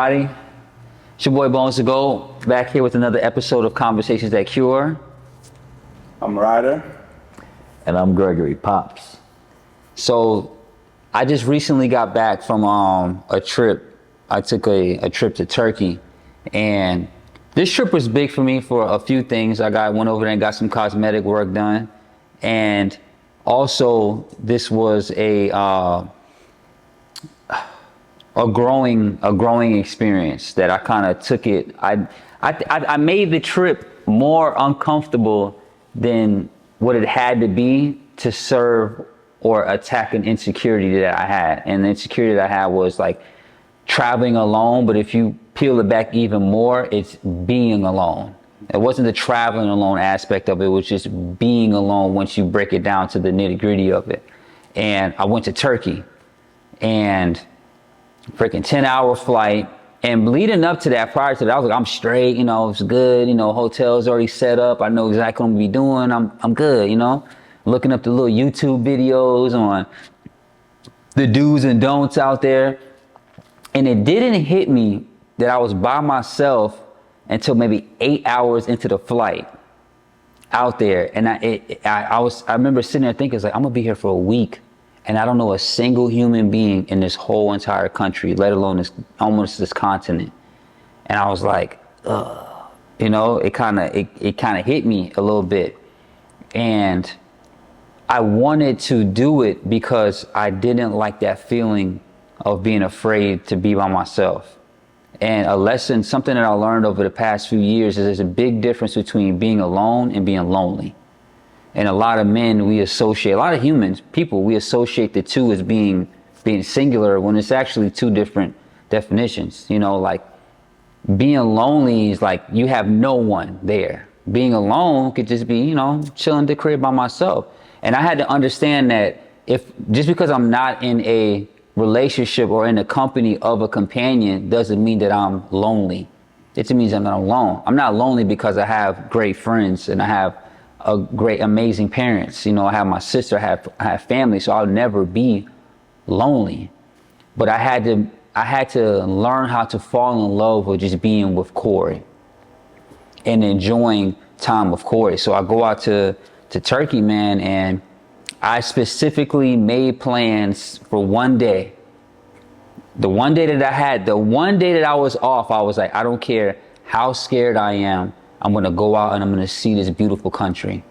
everybody. It's your boy Bones to Go, back here with another episode of Conversations That Cure. I'm RYDER. And I'm Gregory Pops. So, I just recently got back from a trip. I took a trip to Turkey, and this trip was big for me for a few things. I went over there and got some cosmetic work done, and also this was a growing experience that I kind of took it. I made the trip more uncomfortable than what it had to be to serve or attack an insecurity that I had. And the insecurity that I had was like traveling alone, but if you peel it back even more, it's being alone. It wasn't the traveling alone aspect of it, it was just being alone once you break it down to the nitty-gritty of it. And I went to Turkey, and freaking 10-hour flight. And leading up to that, prior to that, I was like, I'm straight, it's good, hotel's already set up. I know exactly what I'm gonna be doing. I'm good, looking up the little YouTube videos on the do's and don'ts out there. And it didn't hit me that I was by myself until maybe 8 hours into the flight out there. And I remember sitting there thinking, I'm gonna be here for a week, and I don't know a single human being in this whole entire country, let alone this continent. And I was like, ugh, it kind of hit me a little bit. And I wanted to do it because I didn't like that feeling of being afraid to be by myself. And a lesson, something that I learned over the past few years, is there's a big difference between being alone and being lonely. And a lot of men, a lot of humans, people, we associate the two as being singular when it's actually two different definitions. Like being lonely is like you have no one there. Being alone could just be, chilling at the crib by myself. And I had to understand that just because I'm not in a relationship or in the company of a companion doesn't mean that I'm lonely. It just means I'm not alone. I'm not lonely because I have great friends and I have amazing parents. I have my sister, I have family, so I'll never be lonely. But I had to learn how to fall in love with just being with Corey and enjoying time with Corey. So I go out to Turkey, man, and I specifically made plans for one day. The one day that I was off, I was like, I don't care how scared I am, I'm gonna go out and I'm gonna see this beautiful country.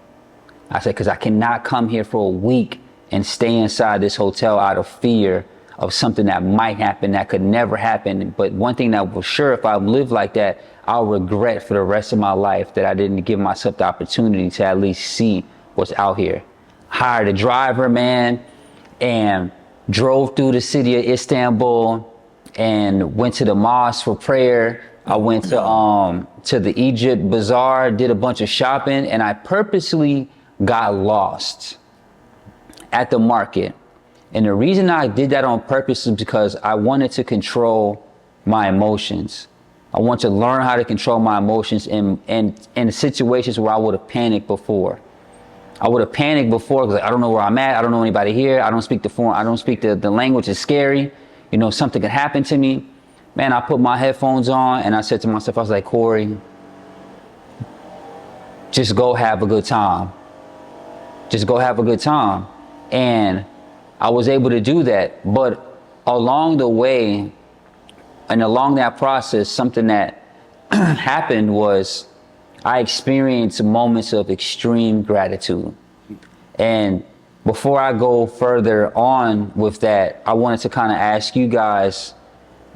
I said, because I cannot come here for a week and stay inside this hotel out of fear of something that might happen that could never happen. But one thing that was sure, if I live like that, I'll regret for the rest of my life that I didn't give myself the opportunity to at least see what's out here. Hired a driver, man, and drove through the city of Istanbul and went to the mosque for prayer. I went to the Egypt Bazaar, did a bunch of shopping, and I purposely got lost at the market. And the reason I did that on purpose is because I wanted to control my emotions. I want to learn how to control my emotions in situations where I would have panicked before. I would have panicked before because I don't know where I'm at. I don't know anybody here. I don't speak the form. I don't speak the language. It's scary. Something could happen to me. Man, I put my headphones on and I said to myself, I was like, Corey, just go have a good time. Just go have a good time. And I was able to do that. But along the way and along that process, something that happened was I experienced moments of extreme gratitude. And before I go further on with that, I wanted to kind of ask you guys,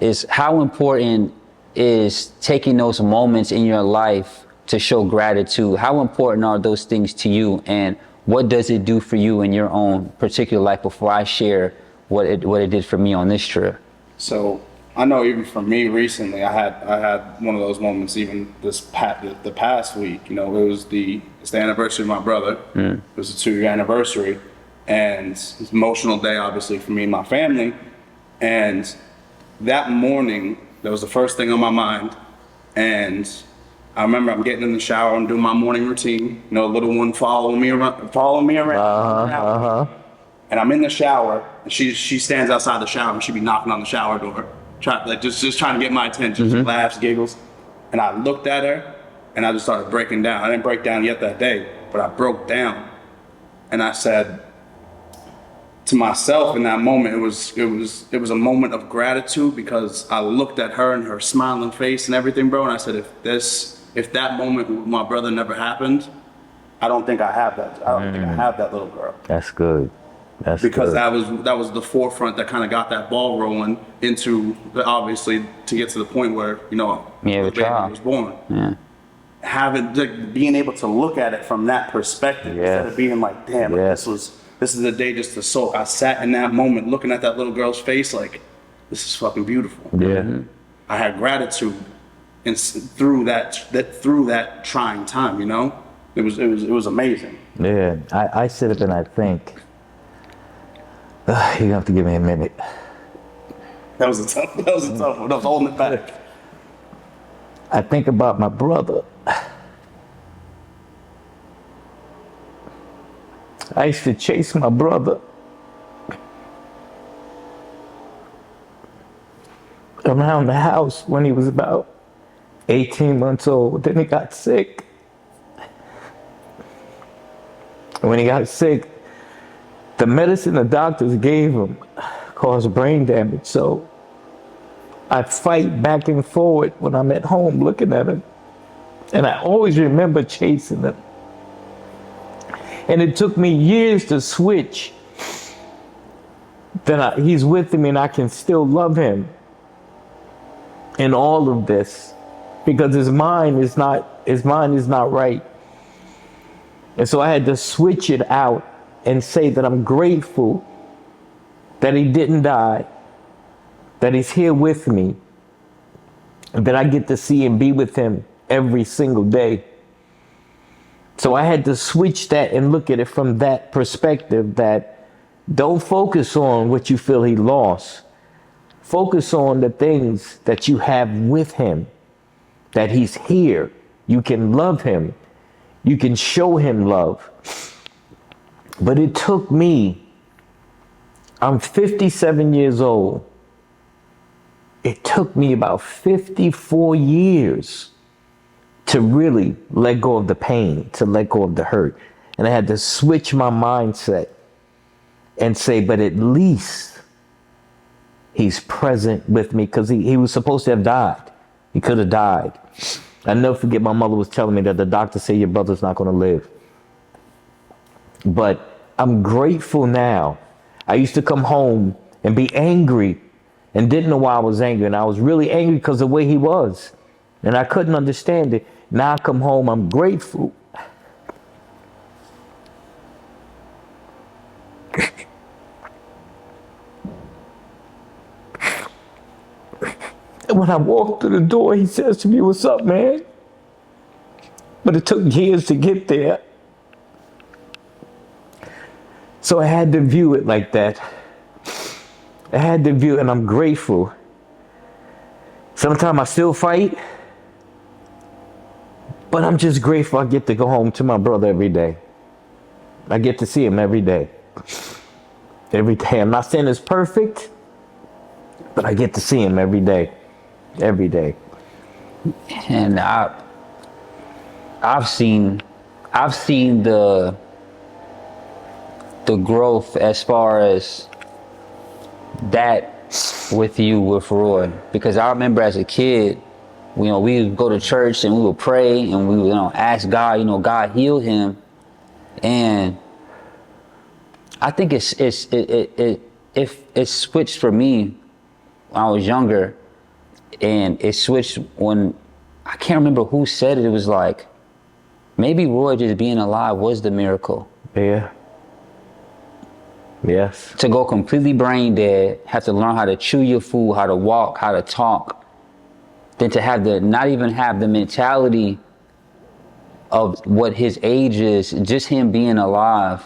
is how important is taking those moments in your life to show gratitude? How important are those things to you? And what does it do for you in your own particular life before I share what it did for me on this trip? So I know even for me recently, I had one of those moments even the past week. It's the anniversary of my brother. It was a 2-year anniversary, and it's an emotional day, obviously, for me and my family. And that morning, that was the first thing on my mind. And I remember I'm getting in the shower and doing my morning routine. A little one following me around. And I'm in the shower, and she stands outside the shower, and she'd be knocking on the shower door. just trying to get my attention. She laughs, giggles, and I looked at her, and I just started breaking down. I didn't break down yet that day, but I broke down, and I said to myself in that moment, it was a moment of gratitude because I looked at her and her smiling face and everything, bro, and I said, if that moment with my brother never happened, I don't think I have that. I don't think I have that little girl. That's good. Because good. that was the forefront that kind of got that ball rolling into obviously to get to the point where the baby was born. Yeah. Being able to look at it from that perspective instead of being like, damn, this is the day just to soak. I sat in that moment looking at that little girl's face like, this is fucking beautiful. Yeah. I had gratitude and through that trying time, it was amazing. Yeah. I sit up and I think. You have to give me a minute. That was a tough one. That was holding it back. I think about my brother. I used to chase my brother around the house when he was about 18 months old. Then he got sick. And when he got sick, the medicine the doctors gave him caused brain damage. So I fight back and forward when I'm at home looking at him. And I always remember chasing him. And it took me years to switch. Then he's with me and I can still love him in all of this because his mind is not right. And so I had to switch it out and say that I'm grateful that he didn't die, that he's here with me, and that I get to see and be with him every single day. So I had to switch that and look at it from that perspective, that don't focus on what you feel he lost. Focus on the things that you have with him, that he's here. You can love him. You can show him love. But it took me, I'm 57 years old. It took me about 54 years to really let go of the pain, to let go of the hurt. And I had to switch my mindset and say, but at least he's present with me, because he was supposed to have died. He could have died. I never forget my mother was telling me that the doctor said your brother's not going to live. But I'm grateful now. I used to come home and be angry and didn't know why I was angry. And I was really angry because of the way he was. And I couldn't understand it. Now I come home, I'm grateful. And when I walked through the door, he says to me, "What's up, man?" But it took years to get there. So I had to view it like that. I had to view it, and I'm grateful. Sometimes I still fight, but I'm just grateful I get to go home to my brother every day. I get to see him every day. Every day. I'm not saying it's perfect, but I get to see him every day. Every day. And I've seen the growth as far as that with you with Roy, because I remember as a kid, we would go to church and we would pray and we would ask God, God heal him, and I think it switched for me when I was younger, and it switched when I can't remember who said it. It was like maybe Roy just being alive was the miracle. Yeah. Yes. To go completely brain dead, have to learn how to chew your food, how to walk, how to talk, then to have not even have the mentality of what his age is, just him being alive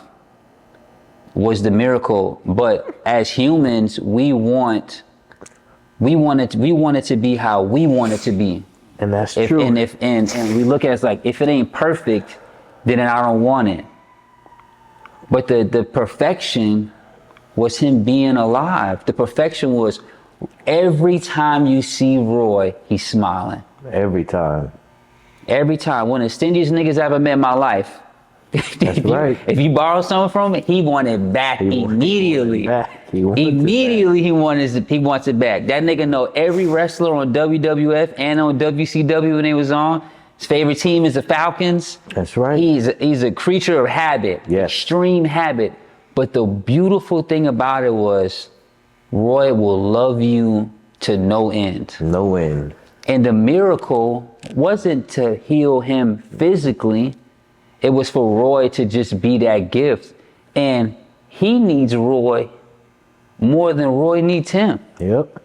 was the miracle. But as humans, we want it to be how we want it to be. And that's true. And we look at it as like, if it ain't perfect, then I don't want it. But the perfection was him being alive. The perfection was Every time you see Roy, he's smiling. Every time. Every time. One of the stingiest niggas I ever met in my life. That's right. If you borrow something from him, he want it back immediately. He wants it back. That nigga know every wrestler on WWF and on WCW when they was on. His favorite team is the Falcons. That's right. He's a creature of habit. Yes. Extreme habit. But the beautiful thing about it was Roy will love you to no end. No end. And the miracle wasn't to heal him physically. It was for Roy to just be that gift. And he needs Roy more than Roy needs him. Yep.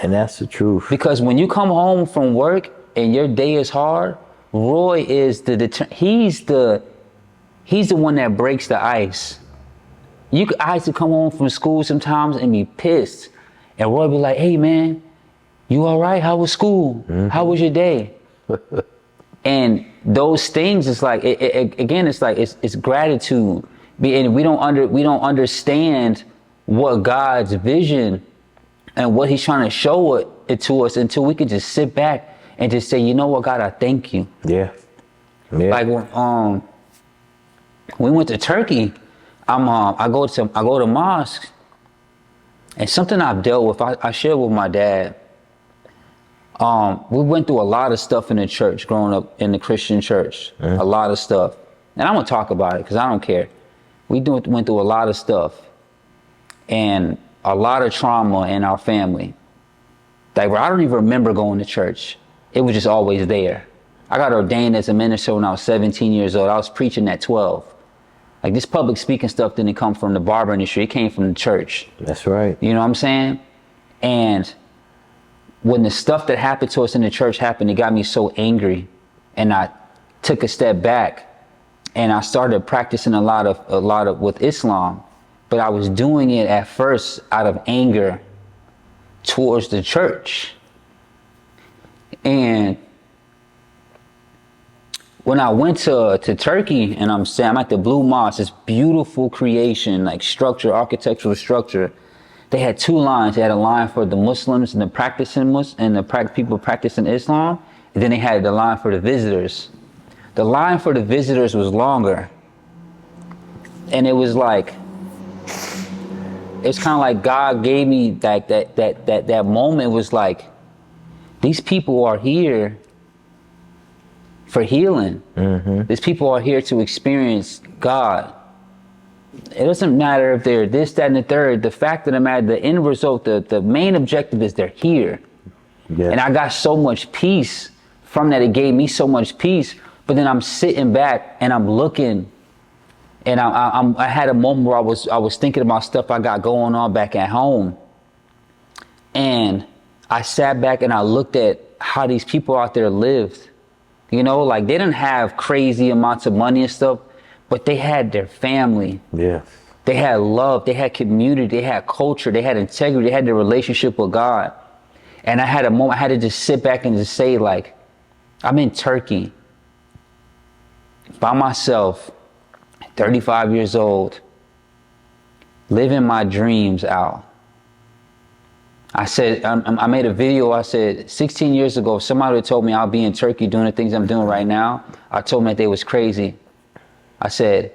And that's the truth. Because when you come home from work and your day is hard, Roy is he's the one that breaks the ice. I used to come home from school sometimes and be pissed. And Roy be like, hey man, you all right? How was school? How was your day? And those things, it's like, it's gratitude. And we don't understand what God's vision and what he's trying to show it to us until we can just sit back and just say, you know what, God, I thank you. Yeah. Yeah. Like when we went to Turkey, I go to mosques, and something I've dealt with, I shared with my dad. We went through a lot of stuff in the church growing up in the Christian church, a lot of stuff. And I'm gonna talk about it because I don't care. We went through a lot of stuff and a lot of trauma in our family. Like, I don't even remember going to church. It was just always there. I got ordained as a minister when I was 17 years old. I was preaching at 12. Like, this public speaking stuff didn't come from the barber industry. It came from the church. That's right. You know what I'm saying? And when the stuff that happened to us in the church happened, it got me so angry. And I took a step back and I started practicing a lot of with Islam. But I was doing it at first out of anger towards the church. And when I went to Turkey, and I'm at the Blue Mosque, this beautiful creation, like structure, architectural structure. They had two lines. They had a line for the Muslims and the people practicing Islam. And then they had the line for the visitors. The line for the visitors was longer. And it was like, it's kind of like God gave me like that moment was like, these people are here for healing. These people are here to experience God. It doesn't matter if they're this, that, and the third. The fact of the matter, the end result, the main objective is they're here. Yeah. And I got so much peace from that. It gave me so much peace. But then I'm sitting back and I'm looking, and I had a moment where I was thinking about stuff I got going on back at home. And I sat back and I looked at how these people out there lived. You know, like they didn't have crazy amounts of money and stuff, but they had their family. Yes. They had love, they had community, they had culture, they had integrity, they had their relationship with God. And I had a moment, I had to just sit back and just say, like, I'm in Turkey by myself, 35 years old, living my dreams out. I said, I made a video, I said, 16 years ago, if somebody had told me I'll be in Turkey doing the things I'm doing right now, I told them that they was crazy. I said,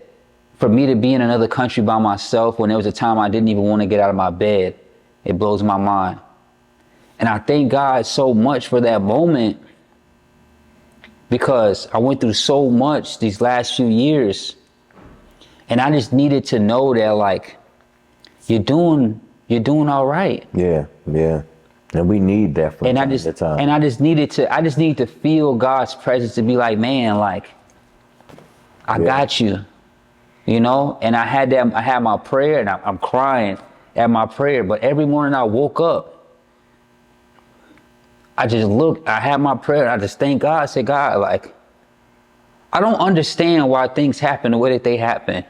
for me to be in another country by myself when there was a time I didn't even want to get out of my bed, it blows my mind. And I thank God so much for that moment, because I went through so much these last few years, and I just needed to know that, like, you're doing all right. Yeah, yeah. And we need that from time to time. And I just needed to feel God's presence, to be like, man, like, I got you, you know? And I had my prayer, and I'm crying at my prayer. But every morning I woke up, I just looked, I had my prayer, and I just thank God. I said, God, like, I don't understand why things happen the way that they happen.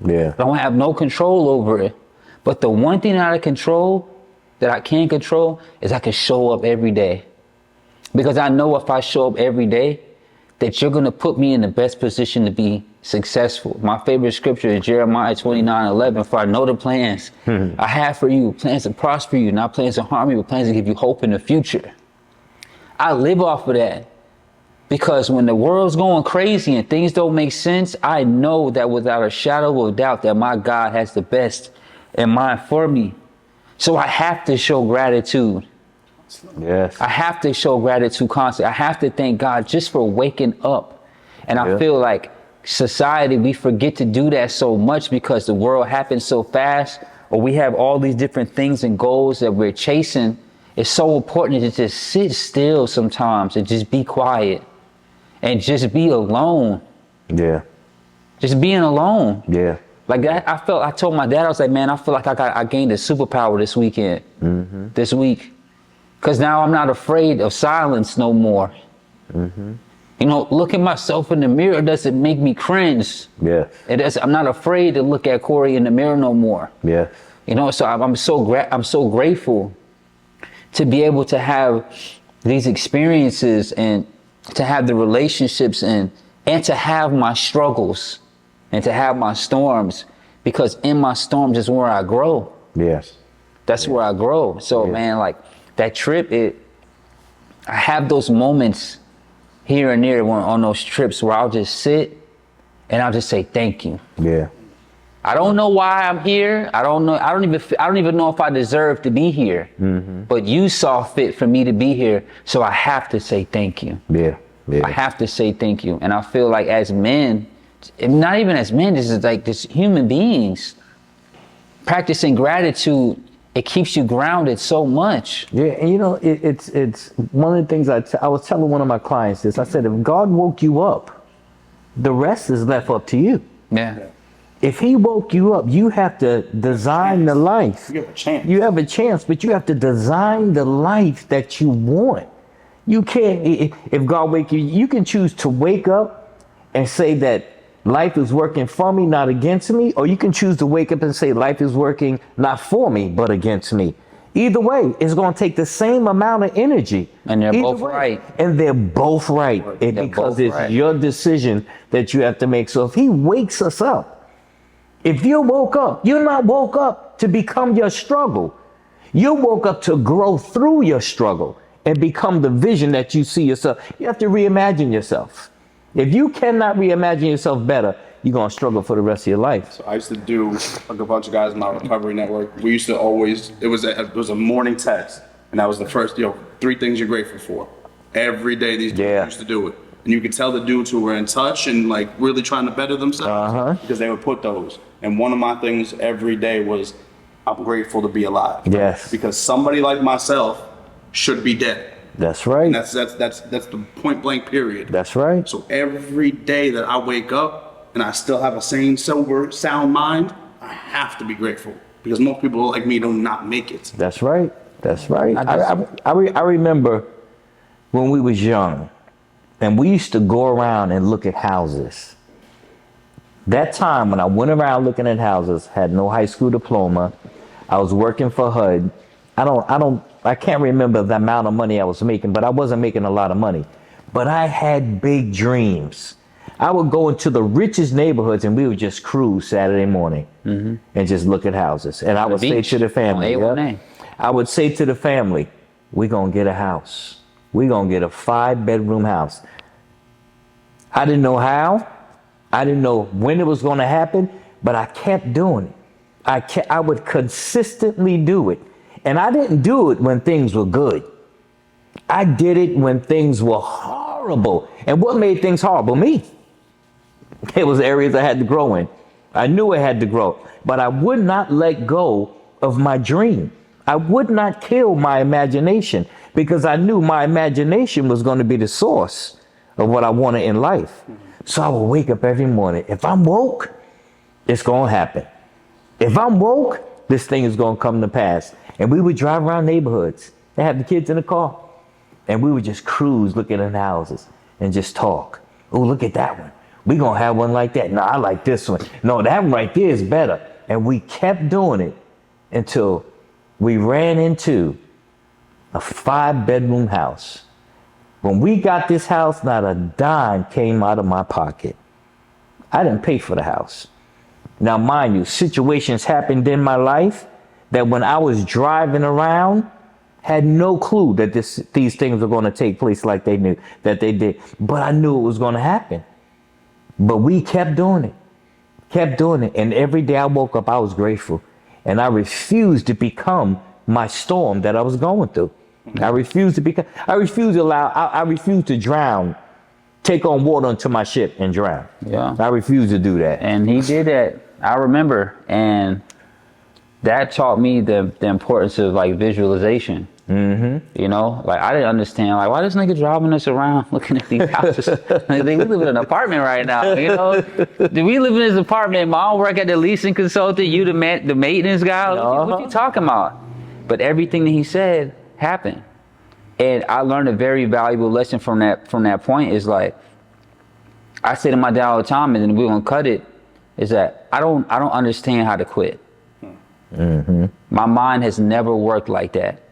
Yeah. I don't have no control over it. But the one thing that I can control is I can show up every day. Because I know if I show up every day, that you're going to put me in the best position to be successful. My favorite scripture is Jeremiah 29:11. For I know the plans I have for you, plans to prosper you, not plans to harm you, but plans to give you hope in the future. I live off of that because when the world's going crazy and things don't make sense, I know that without a shadow of doubt that my God has the best in mind for me. So I have to show gratitude. Yes. I have to show gratitude constantly. I have to thank God just for waking up. And I feel like society, we forget to do that so much because the world happens so fast, or we have all these different things and goals that we're chasing. It's so important to just sit still sometimes and just be quiet and just be alone. Yeah. Just being alone. Yeah. Like that, I told my dad, I was like, man, I feel like I gained a superpower this weekend, this week. Because now I'm not afraid of silence no more. You know, looking myself in the mirror doesn't make me cringe. Yeah. I'm not afraid to look at Corey in the mirror no more. Yeah. You know, so I'm so grateful to be able to have these experiences and to have the relationships and to have my struggles and to have my storms, because in my storms is where I grow. Yes. That's where I grow. So man, like that trip, I have those moments here and there on those trips where I'll just sit and I'll just say thank you. Yeah. I don't know why I'm here. I don't know. I don't even know if I deserve to be here. But you saw fit for me to be here, so I have to say thank you. Yeah. Yeah. I have to say thank you. And I feel like as men, not even as men, this is like this human beings, practicing gratitude, it keeps you grounded so much. Yeah, and you know, it's one of the things I was telling one of my clients this. I said, if God woke you up, the rest is left up to you. Yeah. If he woke you up, you have to design the life. You have a chance. You have a chance, but you have to design the life that you want. You can't, if God wake you, you can choose to wake up and say that life is working for me, not against me, or you can choose to wake up and say life is working not for me, but against me. Either way, it's going to take the same amount of energy. And they're both right. And they're both right. Because it's your decision that you have to make. So if he wakes us up, if you woke up, you're not woke up to become your struggle. You woke up to grow through your struggle and become the vision that you see yourself. You have to reimagine yourself. If you cannot reimagine yourself better, you're going to struggle for the rest of your life. So I used to do, like a bunch of guys in my recovery network, we used to always, it was a morning text. And that was the first, 3 things you're grateful for. Every day these dudes used to do it. And you could tell the dudes who were in touch and like really trying to better themselves because they would put those. And one of my things every day was, I'm grateful to be alive. Yes. Because somebody like myself should be dead. That's right. And that's the point blank period. That's right. So every day that I wake up and I still have a sane, sober, sound mind, I have to be grateful because most people like me do not make it. That's right. That's right. I remember when we was young and we used to go around and look at houses. That time when I went around looking at houses, had no high school diploma. I was working for HUD. I can't remember the amount of money I was making, but I wasn't making a lot of money. But I had big dreams. I would go into the richest neighborhoods and we would just cruise Saturday morning and just look at houses. And I would say to the family, I would say to the family, we're going to get a house. We're going to get a 5-bedroom house. I didn't know how. I didn't know when it was going to happen, but I kept doing it. I would consistently do it. And I didn't do it when things were good. I did it when things were horrible. And what made things horrible? Me. It was areas I had to grow in. I knew I had to grow, but I would not let go of my dream. I would not kill my imagination because I knew my imagination was going to be the source of what I wanted in life. So I would wake up every morning. If I'm woke, it's going to happen. If I'm woke, this thing is going to come to pass. And we would drive around neighborhoods and have the kids in the car. And we would just cruise looking at houses and just talk. Oh, look at that one. We're going to have one like that. No, I like this one. No, that one right there is better. And we kept doing it until we ran into a 5-bedroom house. When we got this house, not a dime came out of my pocket. I didn't pay for the house. Now, mind you, situations happened in my life that when I was driving around, had no clue that these things were going to take place like they knew that they did. But I knew it was going to happen. But we kept doing it. And every day I woke up, I was grateful. And I refused to become my storm that I was going through. I refused to drown, take on water onto my ship and drown. Yeah. I refused to do that. And he did that. I remember. And that taught me the importance of like visualization. You know, like I didn't understand, like, why this nigga driving us around looking at these houses? Like, we live in an apartment right now, you know? Do we live in this apartment? Mom work at the leasing consultant, you the maintenance guy? What you talking about? But everything that he said happened. And I learned a very valuable lesson from that point is like, I say to my dad all the time, and then we're gonna cut it, is that I don't understand how to quit. My mind has never worked like that.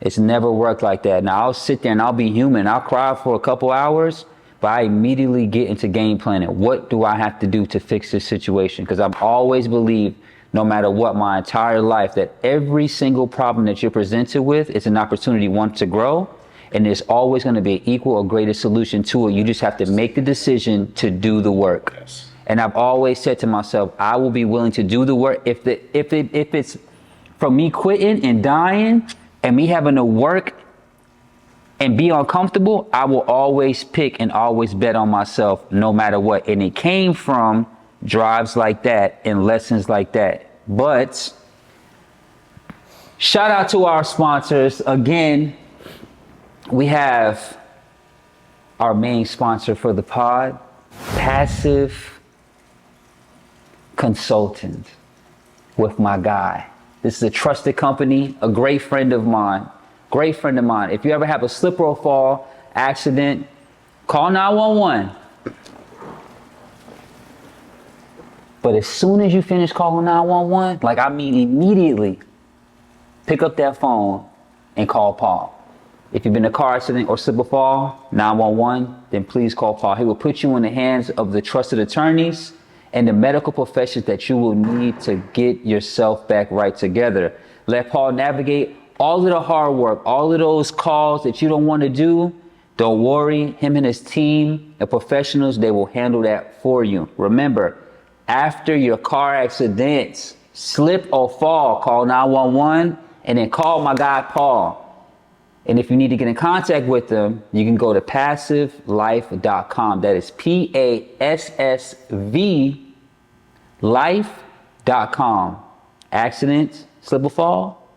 It's never worked like that. Now I'll sit there and I'll be human. I'll cry for a couple hours, but I immediately get into game planning. What do I have to do to fix this situation? Because I've always believed, no matter what, my entire life, that every single problem that you're presented with is an opportunity, one, to grow. And there's always going to be an equal or greater solution to it. You just have to make the decision to do the work. Yes. And I've always said to myself, I will be willing to do the work. If it's from me quitting and dying and me having to work and be uncomfortable, I will always pick and always bet on myself no matter what. And it came from drives like that and lessons like that. But shout out to our sponsors. Again, we have our main sponsor for the pod, Passive Consultant, with my guy. This is a trusted company, a great friend of mine. If you ever have a slip or fall accident, call 911. But as soon as you finish calling 911, like I mean immediately, pick up that phone and call Paul. If you've been in a car accident or slip or fall, 911, then please call Paul. He will put you in the hands of the trusted attorneys and the medical professions that you will need to get yourself back right together. Let Paul navigate all of the hard work, all of those calls that you don't want to do. Don't worry, him and his team of professionals, they will handle that for you. Remember, after your car accidents, slip or fall, call 911 and then call my guy Paul. And if you need to get in contact with them, you can go to PassiveLife.com. That is PASSV life.com. Accidents, slip or fall,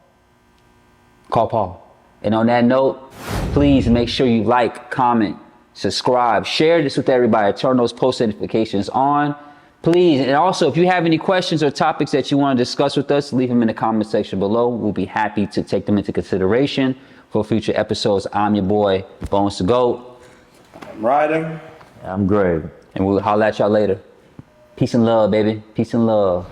call Paul. And on that note, please make sure you like, comment, subscribe, share this with everybody, turn those post notifications on. Please, and also if you have any questions or topics that you want to discuss with us, leave them in the comment section below. We'll be happy to take them into consideration for future episodes. I'm your boy, Bones to Goat. I'm RYDER. I'm Greg. And we'll holler at y'all later. Peace and love, baby. Peace and love.